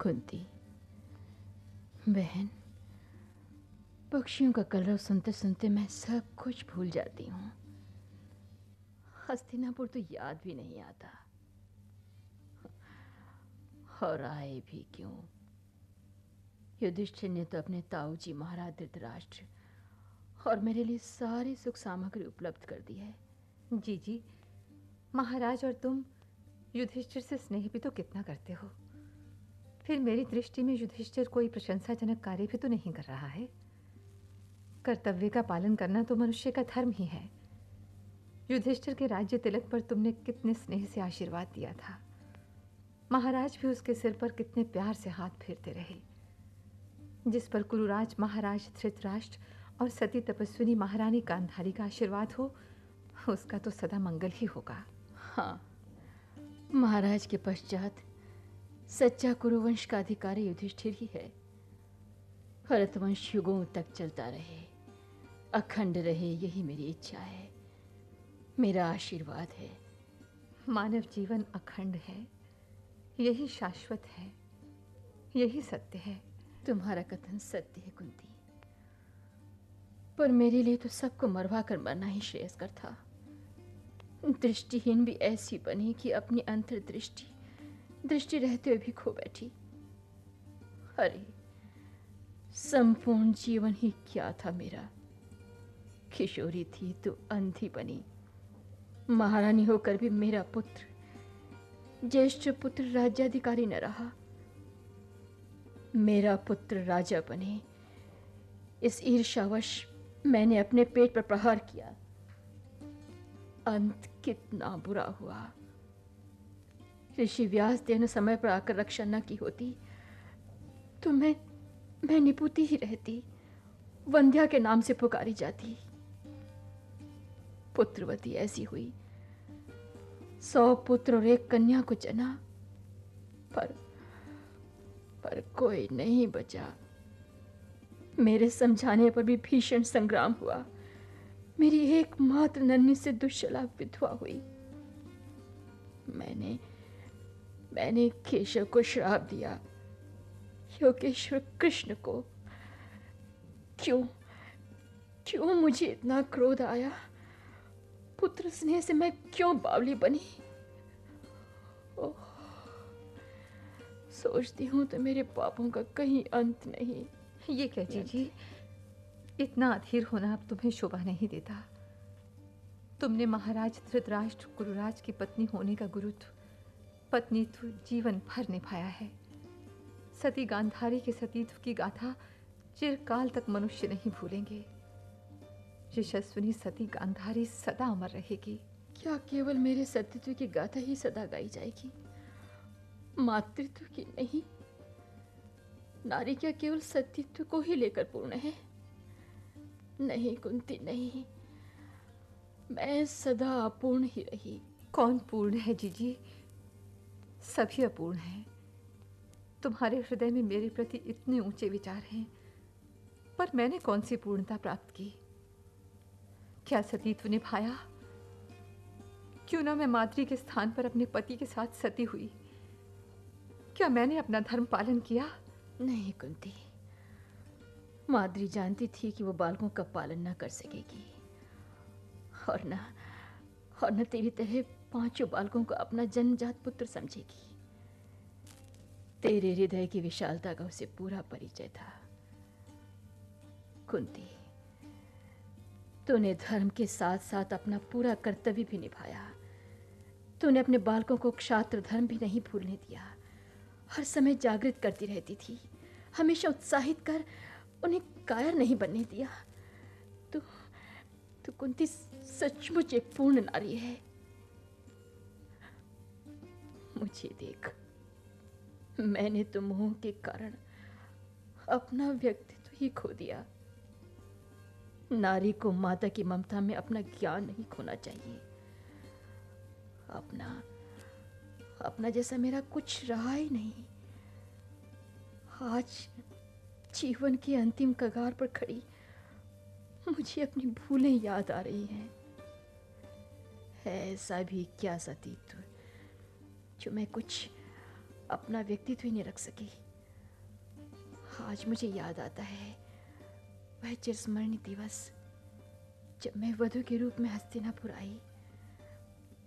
कुंती बहन, पक्षियों का कलरव सुनते सुनते मैं सब कुछ भूल जाती हूँ। हस्तिनापुर तो याद भी नहीं आता। और आए भी क्यों? युधिष्ठिर ने तो अपने ताऊजी महाराज धृतराष्ट्र और मेरे लिए सारी सुख सामग्री उपलब्ध कर दी है। जी, महाराज और तुम युधिष्ठिर से स्नेह भी तो कितना करते हो। फिर मेरी दृष्टि में युधिष्ठिर कोई प्रशंसाजनक कार्य भी तो नहीं कर रहा है। कर्तव्य का पालन करना तो मनुष्य का धर्म ही है। युधिष्ठिर के राज्य तिलक पर तुमने कितने स्नेह से आशीर्वाद दिया था। महाराज भी उसके सिर पर कितने प्यार से हाथ फेरते रहे। जिस पर कुरुराज महाराज धृतराष्ट्र और सती तपस्विनी महारानी गांधारी का आशीर्वाद हो, उसका तो सदा मंगल ही होगा। हाँ, महाराज के पश्चात सच्चा कुरुवंश का अधिकारी युधिष्ठिर ही है। भरतवंश युगों तक चलता रहे, अखंड रहे, यही मेरी इच्छा है, मेरा आशीर्वाद है। मानव जीवन अखंड है, यही शाश्वत है, यही सत्य है। तुम्हारा कथन सत्य है कुंती, पर मेरे लिए तो सबको मरवा कर मरना ही श्रेयस्कर था। दृष्टिहीन भी ऐसी बनी कि अपनी अंतर्दृष्टि दृष्टि रहते हुए भी खो बैठी। अरे, संपूर्ण जीवन ही क्या था मेरा। किशोरी थी तो अंधी बनी, महारानी होकर भी मेरा पुत्र, ज्येष्ठ पुत्र राज्याधिकारी न रहा। मेरा पुत्र राजा बने, इस ईर्ष्यावश मैंने अपने पेट पर प्रहार किया। अंत कितना बुरा हुआ। ऋषि व्यास देव ने समय पर आकर रक्षा न की होती तो मैं निपुती ही रहती, वंध्या के नाम से पुकारी जाती। पुत्रवती ऐसी हुई, 100 पुत्र और 1 कन्या को जना, पर कोई नहीं बचा। मेरे समझाने पर भी भीषण संग्राम हुआ। मेरी एकमात्र नन्ही से दुश्शला विधवा हुई। मैंने केशव को श्राप दिया, योगेश्वर कृष्ण को। क्यों मुझे इतना क्रोध आया? पुत्र स्नेह से मैं क्यों बावली बनी? ओह, सोचती हूं तो मेरे पापों का कहीं अंत नहीं। ये क्या जी, इतना अधीर होना अब तुम्हें शोभा नहीं देता। तुमने महाराज धृतराष्ट्र कुरुराज की पत्नी होने का गुरुत्व, पत्नीत्व जीवन भर निभाया है। सती गांधारी के सतीत्व की गाथा चिरकाल तक मनुष्य नहीं भूलेंगे। यशस्विनी सती गांधारी सदा अमर रहेगी। क्या केवल मेरे सतीत्व की गाथा ही सदा गाई जाएगी, मातृत्व की नहीं? नारी क्या केवल सतीत्व को ही लेकर पूर्ण है? नहीं कुंती, नहीं, मैं सदा अपूर्ण ही रही। कौन पूर्ण है जीजी? सभी अपूर्ण हैं। तुम्हारे हृदय में मेरे प्रति इतने ऊंचे विचार हैं, पर मैंने कौन सी पूर्णता प्राप्त की? क्या सतीत्व निभाया? क्यों ना मैं माद्री के स्थान पर अपने पति के साथ सती हुई? क्या मैंने अपना धर्म पालन किया? नहीं कुंती, माद्री जानती थी कि वो बालकों का पालन न कर सकेगी, और न तेरी तरह 5 बालकों को अपना जन्मजात पुत्र समझेगी। तेरे हृदय की विशालता का उसे पूरा परिचय था। कुंती, तूने धर्म के साथ साथ अपना पूरा कर्तव्य भी निभाया। तूने अपने बालकों को क्षात्र धर्म भी नहीं भूलने दिया। हर समय जागृत करती रहती थी, हमेशा उत्साहित कर उन्हें कायर नहीं बनने दिया। तू कुंती सचमुच एक पूर्ण नारी है। मुझे देख, मैंने तो मोह के कारण अपना व्यक्तित्व ही खो दिया। नारी को माता की ममता में अपना ज्ञान नहीं खोना चाहिए। अपना जैसा मेरा कुछ रहा ही नहीं। आज जीवन की अंतिम कगार पर खड़ी मुझे अपनी भूलें याद आ रही हैं। है ऐसा भी क्या सतीत्व जो मैं कुछ अपना व्यक्तित्व ही नहीं रख सकी? आज मुझे याद आता है वह चिरस्मरणीय दिवस जब मैं वधु के रूप में हस्तिनापुर आई।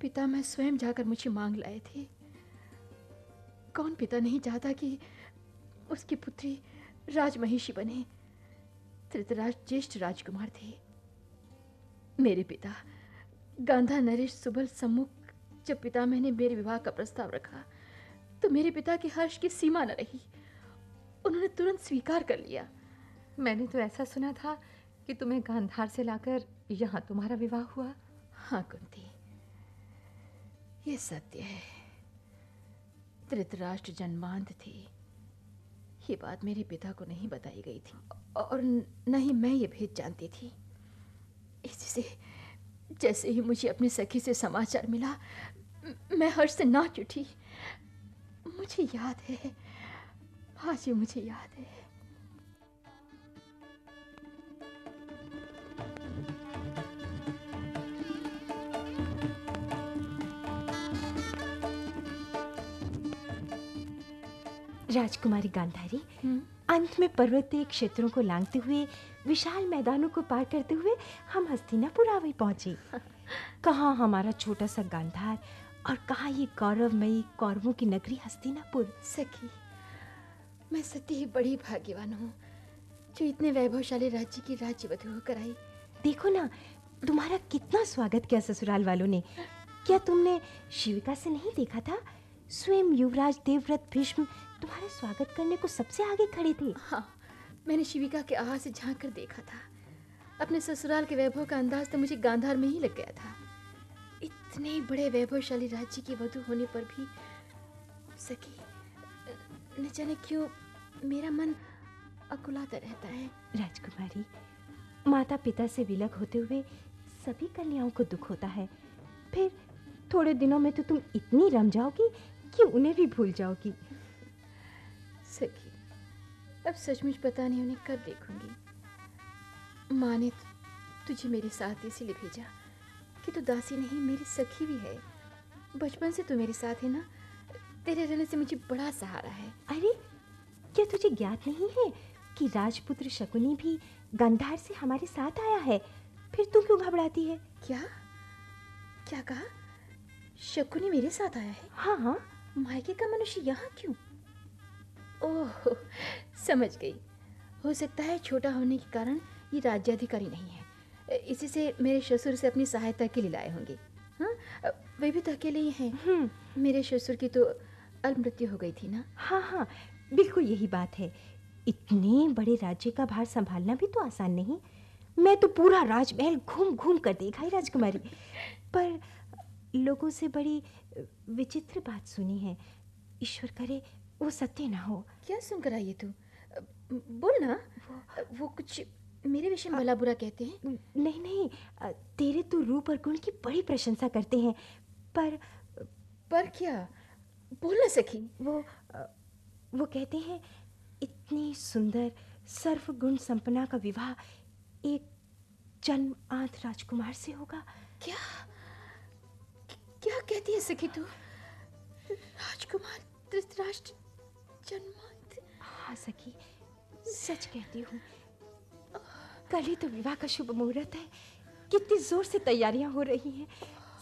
पिता मैं स्वयं जाकर मुझे मांग लाए थे। कौन पिता नहीं चाहता कि उसकी पुत्री राजमहिषी बने। धृतराष्ट्र ज्येष्ठ राजकुमार थे। मेरे पिता गांधार नरेश सुबल सम्मुख जब पितामह ने मेरे विवाह का प्रस्ताव रखा तो मेरे पिता की हर्ष की सीमा न रही। उन्होंने तुरंत स्वीकार कर लिया। मैंने तो ऐसा सुना था कि तुम्हें गांधार से लाकर यहाँ तुम्हारा विवाह हुआ। हाँ कुंती, ये सत्य है। धृतराष्ट्र जन्मांध थे। ये बात मेरे पिता को नहीं बताई गई थी और न ही मैं ये भेद जानती थी। इससे जैसे ही मुझे अपनी सखी से समाचार मिला मैं हर्ष से नाच उठी। मुझे याद है, आज ही मुझे याद है। राजकुमारी गांधारी, अंत में पर्वतीय क्षेत्रों को लांघते हुए विशाल मैदानों को पार करते हुए हम हस्तिनापुर आ पहुंचे। कहाँ हमारा छोटा सा गांधार और कहाँ ये गौरवमयी कौरवों की नगरी हस्तिनापुर। सखी, मैं सत्य ही बड़ी भाग्यवान हूँ जो इतने वैभवशाली राज्य की राज्यवधू होकर आई। देखो ना, तुम्हारा कितना स्वागत किया ससुराल वालों ने। क्या तुमने शिविका से नहीं देखा था? स्वयं युवराज देवव्रत भीष्म तुम्हारे स्वागत करने को सबसे आगे खड़े थे। हाँ, मैंने शिविका के आहा से झांक कर देखा था। अपने ससुराल के वैभव का अंदाज तो मुझे गांधार में ही लग गया था। इतने बड़े वैभवशाली राज्य की वधू होने पर भी सखी, न जाने क्यों मेरा मन अकुलाता रहता है। राजकुमारी, माता पिता से विलग होते हुए सभी कन्याओं को दुख होता है। फिर थोड़े दिनों में तो तुम इतनी रम जाओगी कि उन्हें भी भूल जाओगी। सखी, अब सचमुच पता नहीं उन्हें कब देखूंगी। माँ ने तुझे मेरे साथ इसीलिए भेजा कि तू दासी नहीं मेरी सखी भी है। बचपन से तू मेरे साथ है ना। तेरे रहने से मुझे बड़ा सहारा है। अरे, क्या तुझे ज्ञात नहीं है कि राजपुत्र शकुनी भी गांधार से हमारे साथ आया है? फिर तू क्यों घबराती है? क्या क्या कहा? शकुनी मेरे साथ आया है? हाँ हाँ। मायके का मनुष्य यहाँ क्यों? ओह, समझ गई। हो सकता है छोटा होने के कारण ये राज्याधिकारी नहीं है। इसी से मेरे ससुर से अपनी सहायता के लिए लाए होंगे। हाँ, वे भी तो अकेले ही हैं। मेरे ससुर की तो अल्प मृत्यु हो गई थी ना। हाँ हाँ, बिल्कुल यही बात है। इतने बड़े राज्य का भार संभालना भी तो आसान नहीं। मैं तो पूरा राजमहल घूम घूम कर देखा ही राजकुमारी, पर लोगों से बड़ी विचित्र बात सुनी है। ईश्वर करे वो सत्य ना हो। क्या सुनकर आई है तू? बोल ना। वो कुछ मेरे विषय में भला बुरा कहते हैं? नहीं नहीं, तेरे तो रूप और गुण की बड़ी प्रशंसा करते हैं, पर क्या? बोल ना सखी। वो कहते हैं इतनी सुंदर सर्वगुण संपन्ना का विवाह एक जन्म आंध राजकुमार से होगा। क्या क्या कहती है सखी तू? राजकुमार धृतराष्ट्र जन्मांध? हाँ सखी, सच कहती हूँ। कल ही तो विवाह का शुभ मुहूर्त है। कितनी जोर से तैयारियां हो रही हैं।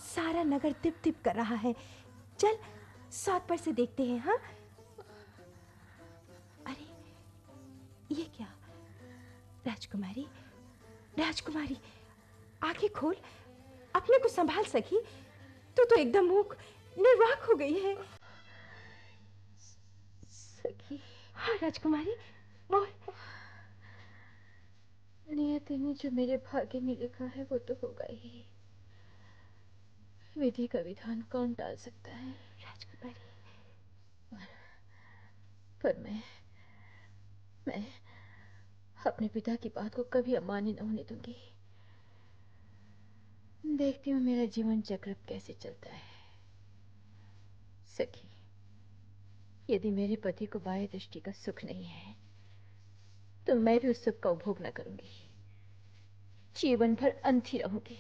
सारा नगर तिप तिप कर रहा है। चल सात पर से देखते हैं। हाँ, अरे ये क्या? राजकुमारी, राजकुमारी, आंखें खोल, अपने को संभाल सकी। तू तो एकदम मूक निर्वाक हो गई है। सखी। हाँ राजकुमारी, बोल। नियति ने जो मेरे भाग्य में लिखा है वो तो होगा ही। विधि का विधान कौन टाल सकता है? राजकुमारी, पर मैं अपने पिता की बात को कभी अमान्य न होने दूंगी। देखती हूँ मेरा जीवन चक्र कैसे चलता है। सखी, यदि मेरे पति को बाह्य दृष्टि का सुख नहीं है तो मैं भी उस सुख का उपभोग न करूंगी। जीवन भर अंधी रहूंगी,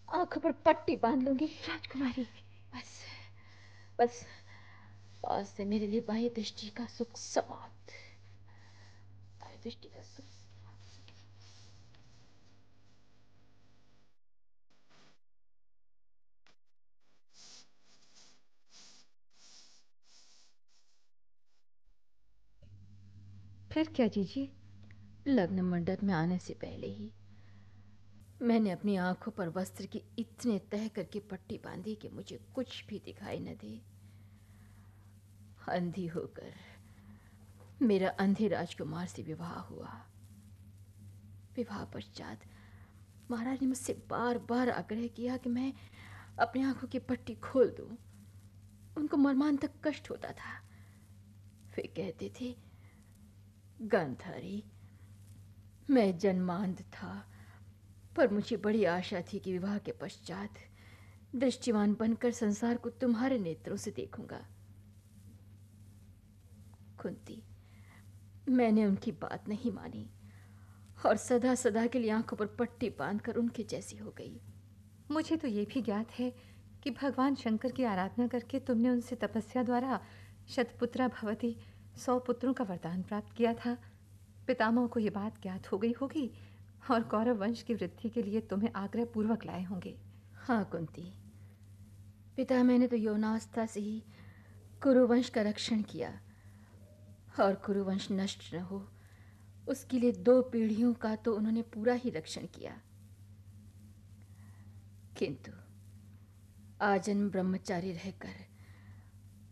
आंखों पर पट्टी बांध लूंगी। राजकुमारी, बस बस, आज से मेरे लिए बाह्य दृष्टि का सुख समाप्त। युधिष्ठिर। फिर क्या जीजी? लग्न मंडप में आने से पहले ही मैंने अपनी आंखों पर वस्त्र की इतने तह करके पट्टी बांधी कि मुझे कुछ भी दिखाई न दे। अंधी होकर मेरा अंधे राजकुमार से विवाह हुआ। विवाह पश्चात महाराज ने मुझसे बार बार आग्रह किया कि मैं अपनी आंखों की पट्टी खोल दूं। उनको मर्मांतक कष्ट होता था। वे कहते थे, गांधारी, मैं जन्मांध था, पर मुझे बड़ी आशा थी कि विवाह के पश्चात दृष्टिवान बनकर संसार को तुम्हारे नेत्रों से देखूंगा। कुंती, मैंने उनकी बात नहीं मानी और सदा सदा के लिए आंखों पर पट्टी बांधकर उनके जैसी हो गई। मुझे तो ये भी ज्ञात है कि भगवान शंकर की आराधना करके तुमने उनसे तपस्या द्वारा शतपुत्रा भवती 100 पुत्रों का वरदान प्राप्त किया था। पितामह को ये बात ज्ञात हो गई होगी और कौरव वंश की वृद्धि के लिए तुम्हें आग्रह पूर्वक लाए होंगे। हाँ कुंती, पिता मैंने तो यौनावस्था से ही कुरुवंश का रक्षण किया और कुरुवंश नष्ट न हो उसके लिए 2 पीढ़ियों का तो उन्होंने पूरा ही रक्षण किया। किंतु आजन्म ब्रह्मचारी रहकर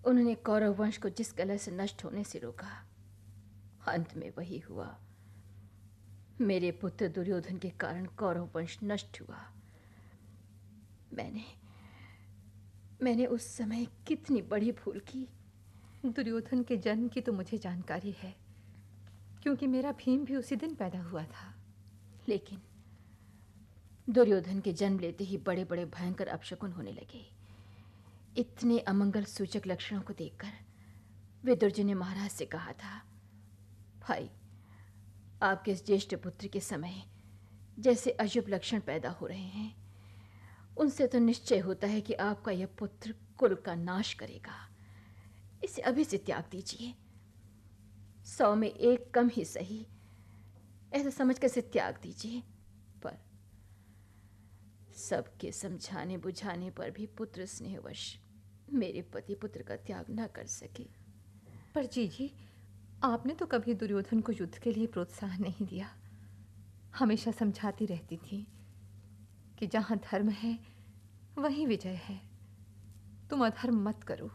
उन्होंने कौरव वंश को जिस कलह से नष्ट होने से रोका, अंत में वही हुआ। मेरे पुत्र दुर्योधन के कारण कौरव वंश नष्ट हुआ। मैंने उस समय कितनी बड़ी भूल की। दुर्योधन के जन्म की तो मुझे जानकारी है, क्योंकि मेरा भीम भी उसी दिन पैदा हुआ था। लेकिन दुर्योधन के जन्म लेते ही बड़े बड़े भयंकर अपशकुन होने लगे। इतने अमंगल सूचक लक्षणों को देखकर विदुर ने महाराज से कहा था, भाई, आपके इस ज्येष्ठ पुत्र के समय जैसे अशुभ लक्षण पैदा हो रहे हैं, उनसे तो निश्चय होता है कि आपका यह पुत्र कुल का नाश करेगा। इसे अभी से त्याग दीजिए। 100 में 1 कम ही सही, ऐसा समझकर इसे त्याग दीजिए। पर सबके समझाने बुझाने पर भी पुत्र स्नेहवश मेरे पति पुत्र का त्याग न कर सके। पर जीजी, आपने तो कभी दुर्योधन को युद्ध के लिए प्रोत्साहन नहीं दिया। हमेशा समझाती रहती थी कि जहां धर्म है वहीं विजय है, तुम अधर्म मत करो।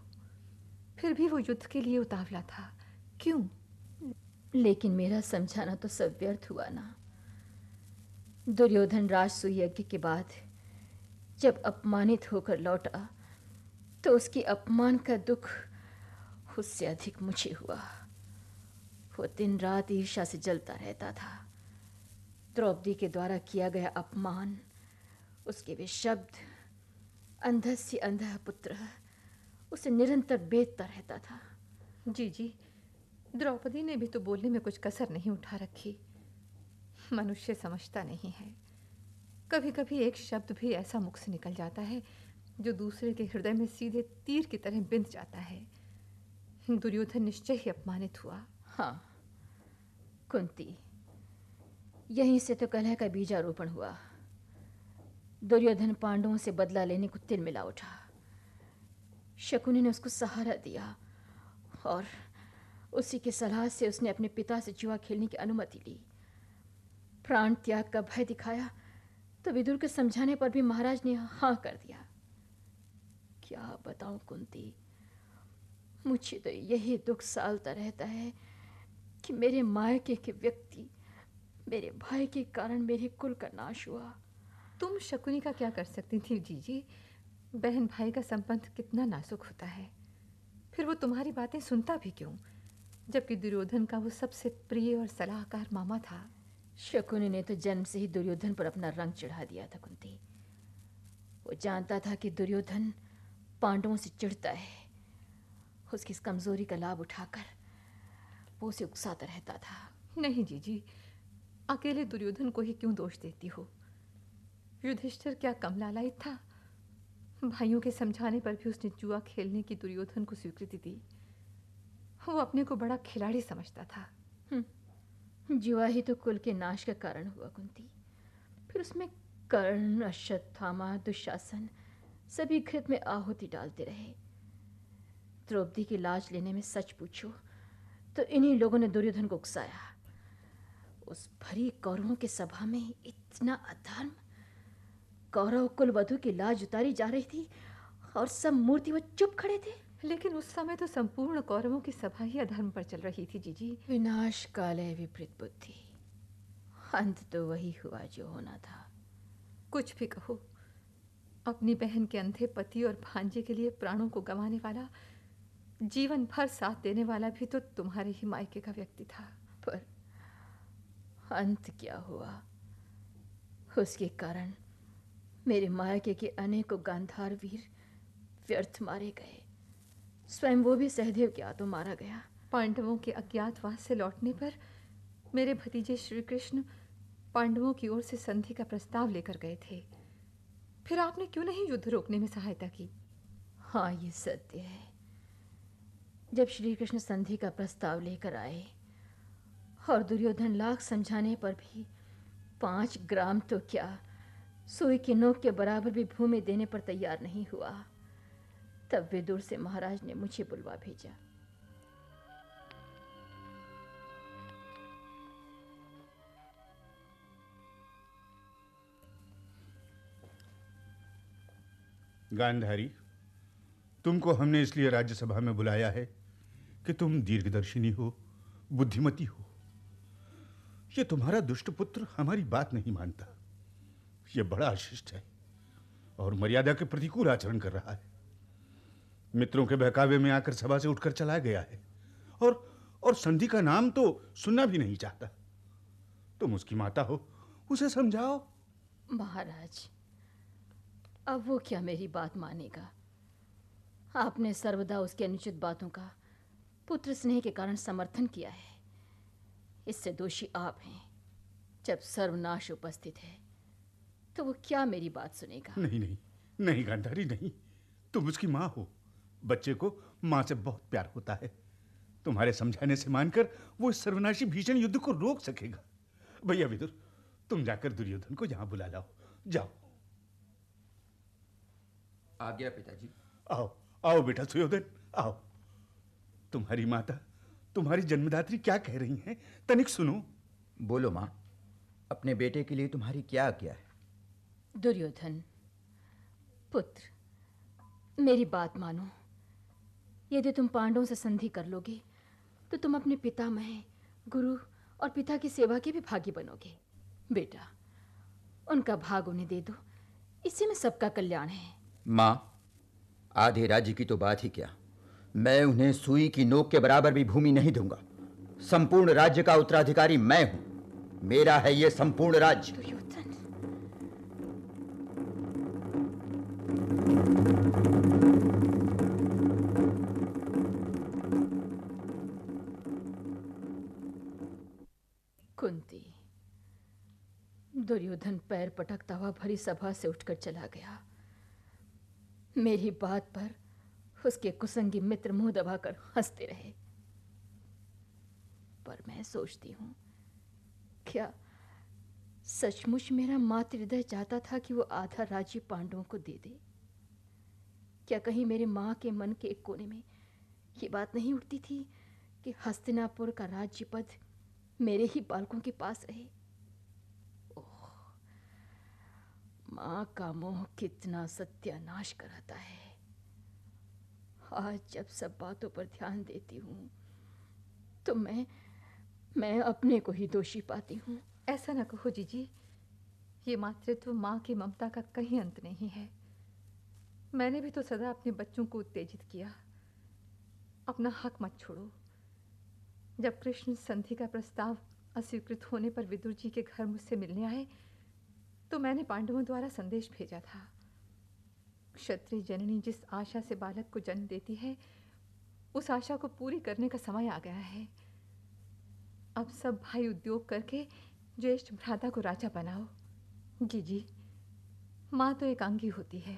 फिर भी वो युद्ध के लिए उतावला था, क्यों? लेकिन मेरा समझाना तो सब व्यर्थ हुआ ना। दुर्योधन राजसूय यज्ञ के बाद जब अपमानित होकर लौटा तो उसके अपमान का दुख उससे अधिक मुझे हुआ। वो दिन रात ईर्ष्या से जलता रहता था। द्रौपदी के द्वारा किया गया अपमान, उसके वे शब्द, अंधस्य अंधः पुत्र, उसे निरंतर बेधता रहता था। जी, द्रौपदी ने भी तो बोलने में कुछ कसर नहीं उठा रखी। मनुष्य समझता नहीं है, कभी कभी एक शब्द भी ऐसा मुख से निकल जाता है जो दूसरे के हृदय में सीधे तीर की तरह बिंध जाता है। दुर्योधन निश्चय ही अपमानित हुआ। हाँ कुंती, यहीं से तो कलह का बीजारोपण हुआ। दुर्योधन पांडवों से बदला लेने को तिल मिला उठा। शकुनी ने उसको सहारा दिया और उसी की सलाह से उसने अपने पिता से जुआ खेलने की अनुमति ली। प्राण त्याग का भय दिखाया तो विदुर के समझाने पर भी महाराज ने हाँ कर दिया। क्या बताऊं कुंती, मुझे तो यही दुख सालता रहता है कि मेरे मायके के व्यक्ति, मेरे भाई के कारण मेरे कुल का नाश हुआ। तुम शकुनी का क्या कर सकती थी जीजी? बहन भाई का संबंध कितना नाजुक होता है। फिर वो तुम्हारी बातें सुनता भी क्यों, जबकि दुर्योधन का वो सबसे प्रिय और सलाहकार मामा था। शकुनी ने तो जन्म से ही दुर्योधन पर अपना रंग चढ़ा दिया था कुंती। वो जानता था कि दुर्योधन पांडवों से चिढ़ता है। उसकी इस कमजोरी का लाभ उठाकर वो उसे उकसाता रहता था। नहीं जीजी, अकेले दुर्योधन को ही क्यों दोष देती हो? युधिष्ठिर क्या कम लालायित था? भाइयों के समझाने पर भी उसने जुआ खेलने की दुर्योधन को स्वीकृति दी। वो अपने को बड़ा खिलाड़ी समझता था। जुआ ही तो कुल के नाश का कारण हुआ कुंती। फिर उसमें कर्ण, अश्वत्थामा, दुशासन सभी घृत में आहुति डालते रहे। द्रौपदी की लाज लेने में सच पूछो तो इन्हीं लोगों ने दुर्योधन को उकसाया। उस भरी कौरवों की सभा में इतना अधर्म। कौरव कुल वधु की लाज उतारी जा रही थी और सब मूर्तिवत चुप खड़े थे। लेकिन उस समय तो संपूर्ण कौरवों की सभा ही अधर्म पर चल रही थी जीजी। विनाश काले विपरीत बुद्धि। अंत तो वही हुआ जो होना था। कुछ भी कहो, अपनी बहन के अंधे पति और भांजे के लिए प्राणों को गंवाने वाला, जीवन भर साथ देने वाला भी तो तुम्हारे ही मायके का व्यक्ति था। पर अंत क्या हुआ? उसके कारण मेरे मायके के अनेकों गांधार वीर व्यर्थ मारे गए। स्वयं वो भी सहदेव के हाथों मारा गया। पांडवों के अज्ञातवास से लौटने पर मेरे भतीजे श्री कृष्ण पांडवों की ओर से संधि का प्रस्ताव लेकर गए थे। फिर आपने क्यों नहीं युद्ध रोकने में सहायता की? हाँ, ये सत्य है। जब श्री कृष्ण संधि का प्रस्ताव लेकर आए और दुर्योधन लाख समझाने पर भी 5 ग्राम तो क्या, सुई की नोक के बराबर भी भूमि देने पर तैयार नहीं हुआ, तब विदुर से महाराज ने मुझे बुलवा भेजा। गांधारी, तुमको हमने इसलिए राज्यसभा में बुलाया है कि तुम दीर्घदर्शिनी हो, बुद्धिमती हो। ये तुम्हारा दुष्ट पुत्र हमारी बात नहीं मानता। ये बड़ा अशिष्ट है और मर्यादा के प्रतिकूल आचरण कर रहा है। मित्रों के बहकावे में आकर सभा से उठकर चला गया है और संधि का नाम तो सुनना भी नहीं चाहता। तुम उसकी माता हो, उसे समझाओ। महाराज, अब वो क्या मेरी बात मानेगा? आपने सर्वदा उसकी अनुचित बातों का पुत्र स्नेह के कारण समर्थन किया है। इससे दोषी आप हैं। जब सर्वनाश उपस्थित है तो वो क्या मेरी बात सुनेगा? नहीं नहीं नहीं गांधारी, नहीं। तुम उसकी माँ हो। बच्चे को माँ से बहुत प्यार होता है। तुम्हारे समझाने से मानकर वो इस सर्वनाशी भीषण युद्ध को रोक सकेगा। भैया विदुर, तुम जाकर दुर्योधन को यहाँ बुला लाओ। जाओ। आज्ञा पिताजी। आओ आओ बेटा सुयोधन, आओ। तुम्हारी माता, तुम्हारी जन्मदात्री क्या कह रही हैं, तनिक सुनो। बोलो माँ, अपने बेटे के लिए तुम्हारी क्या आज्ञा है? दुर्योधन पुत्र, मेरी बात मानो। यदि तुम पांडवों से संधि कर लोगे तो तुम अपने पितामह, गुरु और पिता की सेवा के भी भागी बनोगे। बेटा, उनका भाग उन्हें दे दो, इसी में सबका कल्याण है। माँ, आधे राज्य की तो बात ही क्या, मैं उन्हें सुई की नोक के बराबर भी भूमि नहीं दूंगा। संपूर्ण राज्य का उत्तराधिकारी मैं हूं। मेरा है ये संपूर्ण राज्य। दुर्योधन, कुंती। दुर्योधन पैर पटकता हुआ भरी सभा से उठकर चला गया। मेरी बात पर उसके कुसंगी मित्र मुंह दबाकर हंसते रहे। पर मैं सोचती हूं, क्या सचमुच मेरा मातृ हृदय चाहता था कि वो आधा राज्य पांडवों को दे दे? क्या कहीं मेरे मां के मन के एक कोने में ये बात नहीं उठती थी कि हस्तिनापुर का राज्य पद मेरे ही बालकों के पास रहे? ओह, मां का मोह कितना सत्यानाश कराता है। आज जब सब बातों पर ध्यान देती हूँ तो मैं अपने को ही दोषी पाती हूँ। ऐसा न कहो जीजी, ये मातृत्व माँ की ममता का कहीं अंत नहीं है। मैंने भी तो सदा अपने बच्चों को उत्तेजित किया। अपना हक मत छोड़ो। जब कृष्ण संधि का प्रस्ताव अस्वीकृत होने पर विदुर जी के घर मुझसे मिलने आए तो मैंने पांडवों द्वारा संदेश भेजा था। क्षत्रिय जननी जिस आशा से बालक को जन्म देती है, उस आशा को पूरी करने का समय आ गया है। अब सब भाई उद्योग करके ज्येष्ठ भ्राता को राजा बनाओ। जीजी, माँ तो एकांगी होती है।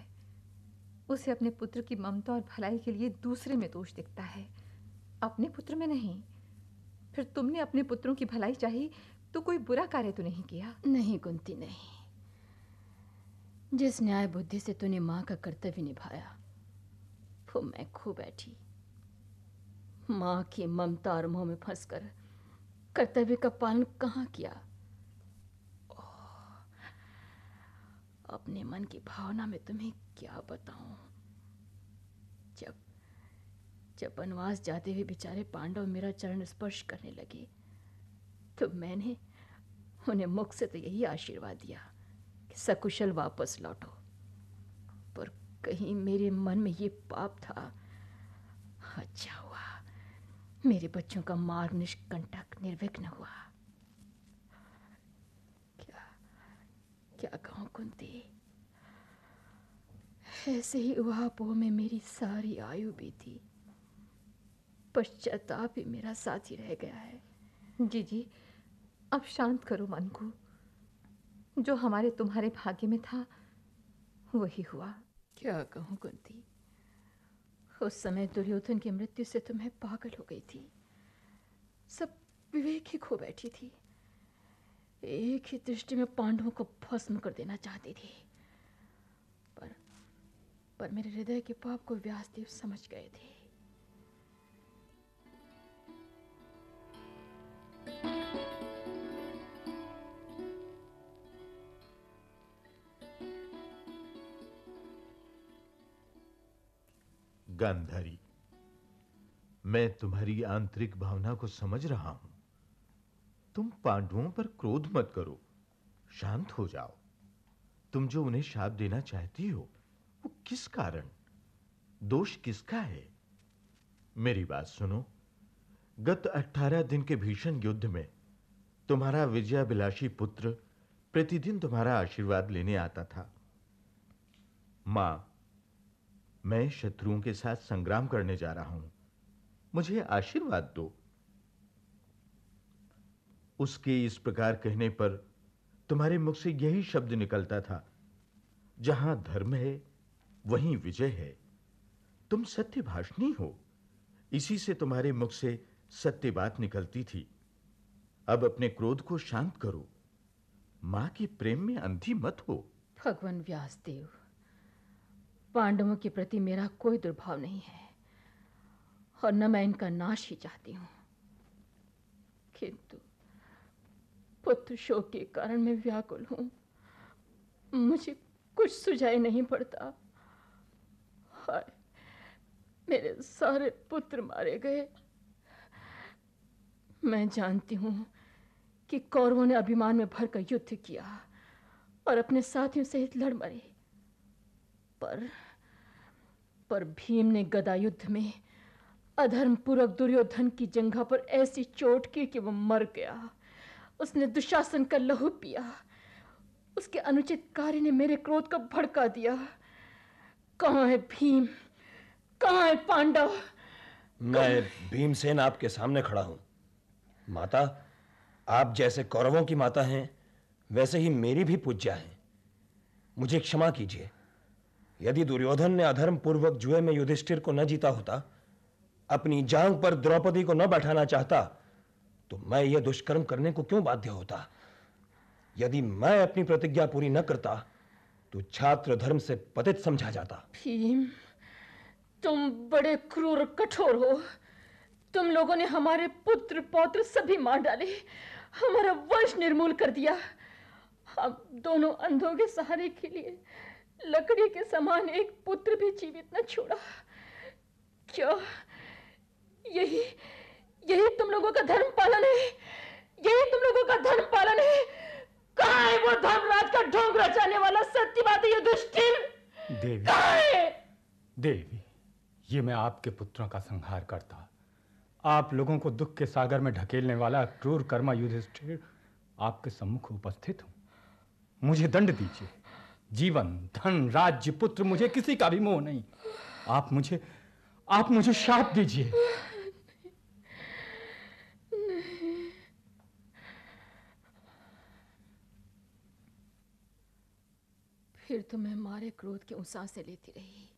उसे अपने पुत्र की ममता और भलाई के लिए दूसरे में दोष दिखता है, अपने पुत्र में नहीं। फिर तुमने अपने पुत्रों की भलाई चाही तो कोई बुरा कार्य तो नहीं किया? नहीं कुंती, नहीं। जिस न्याय बुद्धि से तूने माँ का कर्तव्य निभाया वो मैं खो बैठी। माँ की ममता और मोह में फंसकर कर्तव्य का पालन कहाँ किया। अपने मन की भावना में तुम्हें क्या बताऊं। जब जब वनवास जाते हुए बेचारे पांडव मेरा चरण स्पर्श करने लगे तो मैंने उन्हें मुख से तो यही आशीर्वाद दिया कि सकुशल वापस लौटो, पर कहीं मेरे मन में ये पाप था। अच्छा हुआ मेरे बच्चों का मार्ग निष्कंटक निर्विघ्न हुआ। क्या क्या कहूं कुंती, ऐसे ही उहापोह में मेरी सारी आयु बीती। पश्चाताप ही मेरा साथी रह गया है। जी, अब शांत करो मन को। जो हमारे तुम्हारे भाग्य में था वही हुआ। क्या कहूं कुंती, उस समय दुर्योधन की मृत्यु से तो मैं पागल हो गई थी। सब विवेक ही खो बैठी थी। एक ही दृष्टि में पांडवों को भस्म कर देना चाहती थी, पर मेरे हृदय के पाप को व्यासदेव समझ गए थे। गांधारी, मैं तुम्हारी आंतरिक भावना को समझ रहा हूं। तुम पांडवों पर क्रोध मत करो, शांत हो जाओ। तुम जो उन्हें शाप देना चाहती हो वो किस कारण, दोष किसका है? मेरी बात सुनो। गत 18 दिन के भीषण युद्ध में तुम्हारा विजयाभिलाषी पुत्र प्रतिदिन तुम्हारा आशीर्वाद लेने आता था। मां, मैं शत्रुओं के साथ संग्राम करने जा रहा हूं, मुझे आशीर्वाद दो। उसके इस प्रकार कहने पर तुम्हारे मुख से यही शब्द निकलता था, जहां धर्म है वहीं विजय है। तुम सत्य भाषणी हो, इसी से तुम्हारे मुख से सत्य बात निकलती थी। अब अपने क्रोध को शांत करो, मां के प्रेम में अंधी मत हो। भगवान व्यासदेव, पांडवों के प्रति मेरा कोई दुर्भाव नहीं है और न मैं इनका नाश ही चाहती हूं, किंतु पुत्र शोक के कारण मैं व्याकुल हूं। मुझे कुछ सुझाई नहीं पड़ता। हाय, मेरे सारे पुत्र मारे गए। मैं जानती हूं कि कौरवों ने अभिमान में भरकर युद्ध किया और अपने साथियों सहित लड़ मरे, पर भीम ने गदा युद्ध में अधर्मपूर्वक दुर्योधन की जंघा पर ऐसी चोट की कि वो मर गया। उसने दुशासन का लहू पिया। उसके अनुचित कार्य ने मेरे क्रोध को भड़का दिया। कहां है भीम, कहां है पांडव? मैं भीमसेन आपके सामने खड़ा हूं। माता, आप जैसे कौरवों की माता हैं वैसे ही मेरी भी पूज्या हैं। मुझे क्षमा कीजिए। यदि दुर्योधन ने अधर्म पूर्वक जुए में युधिष्ठिर को न जीता होता, अपनी जांग पर द्रौपदी को न बैठाना चाहता, तो मैं यह दुष्कर्म करने को क्यों बाध्य होता? यदि मैं अपनी प्रतिज्ञा पूरी न करता तो छात्र धर्म से पतित समझा जाता। भीम, तुम बड़े क्रूर और कठोर हो। तुम लोगों ने हमारे पुत्र पौत्र सभी मार डाले, हमारा वंश निर्मूल कर दिया। हम दोनों अंधों के सहारे के लिए लकड़ी के समान एक पुत्र भी जीवित न छोड़ा। क्या यही तुम लोगों का धर्म पालन है? यही तुम लोगों का धर्म पालन है? कहां है वो धर्मराज का ढोंग रचाने वाला सत्यवादी युधिष्ठिर? देवी, कहां है? देवी, ये मैं आपके पुत्रों का संहार करता, आप लोगों को दुख के सागर में ढकेलने वाला क्रूर कर्मा युधिष्ठिर आपके सम्मुख उपस्थित हूं। मुझे दंड दीजिए। जीवन, धन, राज्य, पुत्र, मुझे किसी का भी मोह नहीं। आप मुझे शाप दीजिए। फिर तो मैं मारे क्रोध के सांसें लेती रही।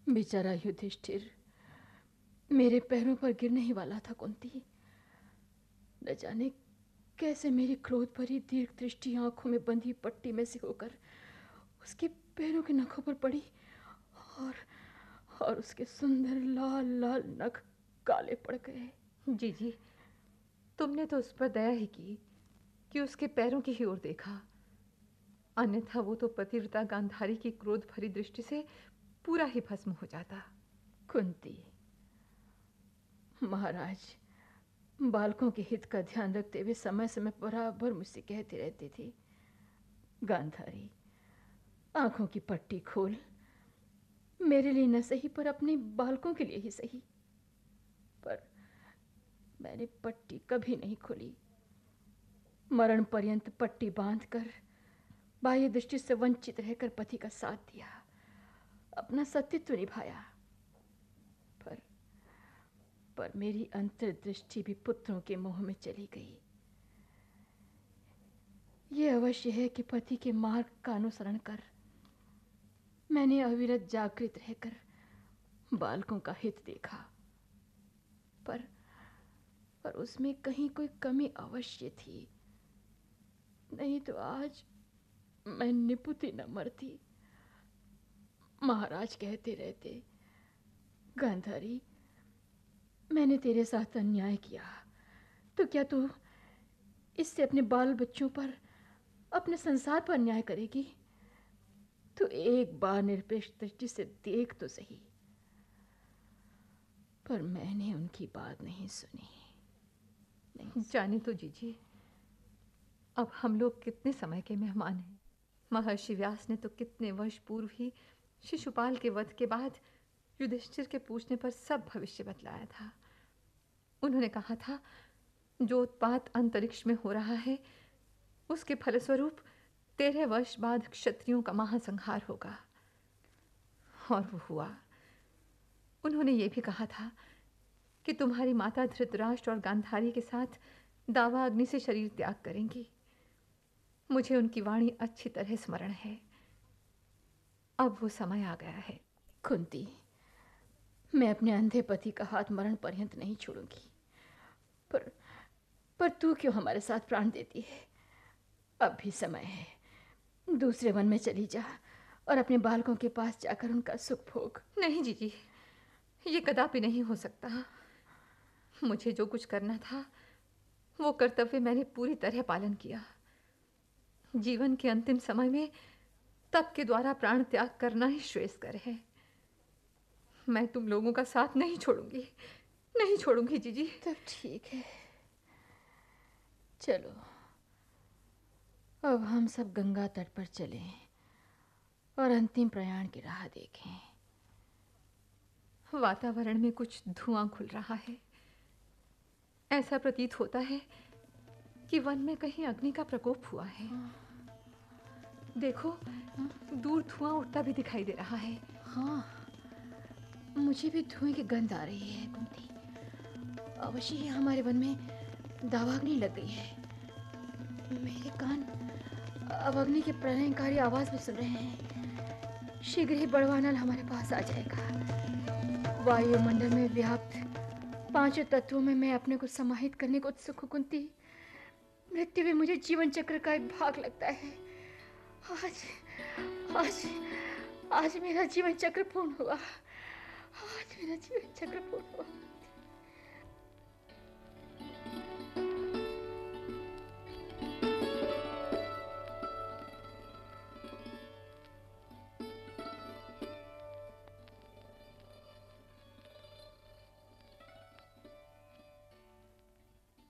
बेचारा युधिष्ठिर मेरे पैरों पर गिरने ही वाला था कुंती। न जाने कैसे मेरी क्रोध भरी दीर्घ दृष्टि आंखों में बंधी पट्टी में से होकर उसके पैरों के नखों पर पड़ी और उसके सुंदर लाल लाल नख काले पड़ गए। जी, तुमने तो उस पर दया ही की कि उसके पैरों की ही ओर देखा, अन्यथा वो तो पतिव्रता गांधारी की क्रोध भरी दृष्टि से पूरा ही भस्म हो जाता। कुंती, महाराज बालकों के हित का ध्यान रखते हुए समय समय बराबर मुझसे कहते रहते थे, गांधारी आंखों की पट्टी खोल, मेरे लिए न सही पर अपने बालकों के लिए ही सही। पर मैंने पट्टी कभी नहीं खोली। मरण पर्यंत पट्टी बांधकर बाह्य दृष्टि से वंचित रहकर पति का साथ दिया, अपना सतीत्व निभाया। पर मेरी अंतर्दृष्टि भी पुत्रों के मोह में चली गई। ये अवश्य है कि पति के मार्ग का अनुसरण कर मैंने अविरत जागृत रहकर बालकों का हित देखा, पर उसमें कहीं कोई कमी अवश्य थी, नहीं तो आज मैं निपुति न मरती। महाराज कहते रहते, गांधारी मैंने तेरे साथ अन्याय किया, तो क्या तू इससे अपने बाल बच्चों पर, अपने संसार पर अन्याय करेगी? तो एक बार निरपेक्ष दृष्टि से देख तो सही। पर मैंने उनकी बात नहीं सुनी। नहीं जाने तो जीजी, अब हम लोग कितने समय के मेहमान हैं। महर्षि व्यास ने तो कितने वर्ष पूर्व ही शिशुपाल के वध के बाद युधिष्ठिर के पूछने पर सब भविष्य बतलाया था। उन्होंने कहा था, जो उत्पात अंतरिक्ष में हो रहा है उसके फलस्वरूप 13 वर्ष बाद क्षत्रियों का महासंहार होगा। और वो हुआ। उन्होंने ये भी कहा था कि तुम्हारी माता धृतराष्ट्र और गांधारी के साथ दावा अग्नि से शरीर त्याग करेंगी। मुझे उनकी वाणी अच्छी तरह स्मरण है। अब वो समय आ गया है। कुंती, मैं अपने अंधे पति का हाथ मरण पर्यंत नहीं छोड़ूंगी। पर तू क्यों हमारे साथ प्राण देती है? अब भी समय है, दूसरे वन में चली जा और अपने बालकों के पास जाकर उनका सुख भोग। नहीं जीजी, ये कदापि नहीं हो सकता। मुझे जो कुछ करना था वो कर्तव्य मैंने पूरी तरह पालन किया। जीवन के अंतिम समय में तप के द्वारा प्राण त्याग करना ही श्रेयस्कर है। मैं तुम लोगों का साथ नहीं छोड़ूंगी, नहीं छोड़ूंगी जीजी। तब ठीक है, चलो अब हम सब गंगा तट पर चलें और अंतिम प्रयाण की राह देखें। वातावरण में कुछ धुआं खुल रहा है। ऐसा प्रतीत होता है कि वन में कहीं अग्नि का प्रकोप हुआ है। देखो, दूर धुआं उठता भी दिखाई दे रहा है। हाँ, मुझे भी धुएं की गंध आ रही है कुंती। अवश्य ही हमारे वन में दावाग्नि लग गई है। मेरे कान अब अग्नि की प्रलयंकारी आवाज भी सुन रहे हैं। शीघ्र ही बड़वानल हमारे पास आ जाएगा। वायुमंडल में व्याप्त 5 तत्वों में मैं अपने को समाहित करने को उत्सुक हूं कुंती। मृत्यु भी मुझे जीवन चक्र का एक भाग लगता है। आज मेरा जीवन चक्र पूर्ण हुआ। आज मेरा जीवन चक्र पूर्ण हुआ।